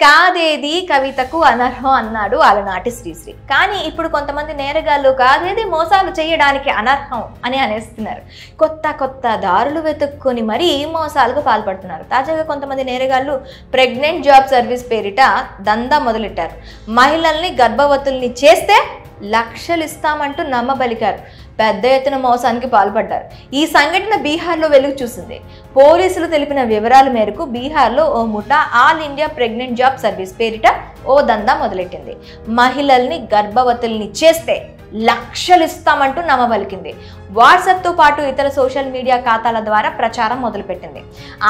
కాదేది కవితకు అనర్హం అన్నాడు అలనాటి శ్రీశ్రీ. కానీ ఇప్పుడు కొంతమంది నేరగాళ్ళు కాదేది మోసాలు చేయడానికి అనర్హం అని అనేస్తున్నారు. కొత్త కొత్త దారులు వెతుక్కొని మరీ మోసాలకు పాల్పడుతున్నారు. తాజాగా కొంతమంది నేరగాళ్ళు ప్రెగ్నెంట్ జాబ్ సర్వీస్ పేరిట దందా మొదలెట్టారు. మహిళల్ని గర్భవతుల్ని చేస్తే లక్షలు ఇస్తామంటూ నమ్మబలికారు. పెద్ద ఎత్తున మోసానికి పాల్పడ్డారు. ఈ సంఘటన బీహార్లో వెలుగు చూసింది. పోలీసులు తెలిపిన వివరాల మేరకు బీహార్లో ఓ ముఠా all India pregnant job service పేరిట ఓ దందా మొదలెట్టింది. మహిళల్ని గర్భవతుల్ని చేస్తే లక్షలు ఇస్తామంటూ నమ్మబలికింది. వాట్సాప్తో పాటు ఇతర సోషల్ మీడియా ఖాతాల ద్వారా ప్రచారం మొదలుపెట్టింది.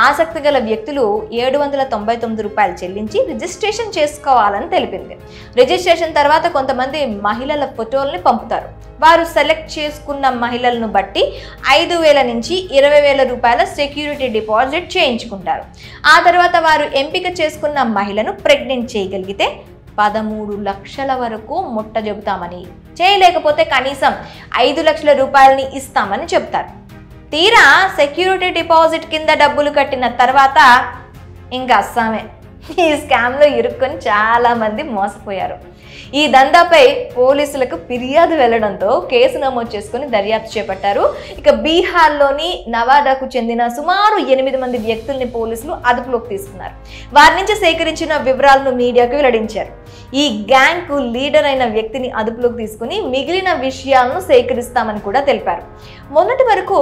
ఆసక్తి గల వ్యక్తులు 799 రూపాయలు చెల్లించి రిజిస్ట్రేషన్ చేసుకోవాలని తెలిపింది. రిజిస్ట్రేషన్ తర్వాత కొంతమంది మహిళల ఫోటోల్ని పంపుతారు. వారు సెలెక్ట్ చేసుకున్న మహిళలను బట్టి 5,000 నుంచి 20,000 రూపాయల సెక్యూరిటీ డిపాజిట్ చేయించుకుంటారు. ఆ తర్వాత వారు ఎంపిక చేసుకున్న మహిళను ప్రెగ్నెంట్ చేయగలిగితే 13 లక్షల వరకు ముట్ట చెబుతామని, చేయలేకపోతే కనీసం 5 లక్షల రూపాయలని ఇస్తామని చెప్తారు. తీరా సెక్యూరిటీ డిపాజిట్ కింద డబ్బులు కట్టిన తర్వాత ఇంకా అస్సామే. ఈ స్కామ్లో ఇరుక్కొని చాలా మంది మోసపోయారు. ఈ దందాపై పోలీసులకు ఫిర్యాదు వెళ్లడంతో కేసు నమోదు చేసుకుని దర్యాప్తు చేపట్టారు. ఇక బీహార్లోని నవాడాకు చెందిన సుమారు 8 మంది వ్యక్తుల్ని పోలీసులు అదుపులోకి తీసుకున్నారు. వారి నుంచి సేకరించిన వివరాలను మీడియాకు వెల్లడించారు. ఈ గ్యాంగ్ కు లీడర్ అయిన వ్యక్తిని అదుపులోకి తీసుకుని మిగిలిన విషయాలను సేకరిస్తామని కూడా తెలిపారు. మొన్నటి వరకు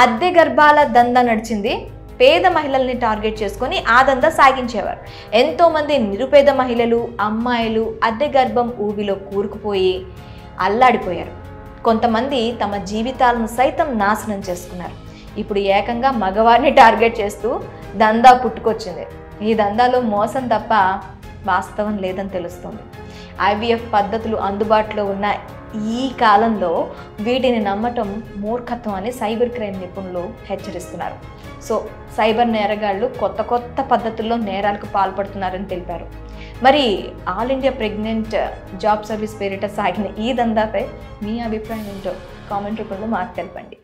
అద్దె గర్భాల దందా నడిచింది. పేద మహిళల్ని టార్గెట్ చేసుకొని ఆ దందా సాగించేవారు. ఎంతోమంది నిరుపేద మహిళలు, అమ్మాయిలు అద్దె గర్భం ఊబిలో కూరుకుపోయి అల్లాడిపోయారు. కొంతమంది తమ జీవితాలను సైతం నాశనం చేసుకున్నారు. ఇప్పుడు ఏకంగా మగవారిని టార్గెట్ చేస్తూ దందా పుట్టుకొచ్చింది. ఈ దందాలో మోసం తప్ప వాస్తవం లేదని తెలుస్తుంది. ఐవీఎఫ్ పద్ధతులు అందుబాటులో ఉన్న ఈ కాలంలో వీటిని నమ్మటం మూర్ఖత్వం అని సైబర్ క్రైమ్ నిపుణులు హెచ్చరిస్తున్నారు. సో సైబర్ నేరగాళ్లు కొత్త కొత్త పద్ధతుల్లో నేరాలకు పాల్పడుతున్నారని తెలిపారు. మరి all India pregnant job service పేరిట సాగిన ఈ దందాపై మీ అభిప్రాయం ఏంటో కామెంట్ రూపంలో మాకు తెలపండి.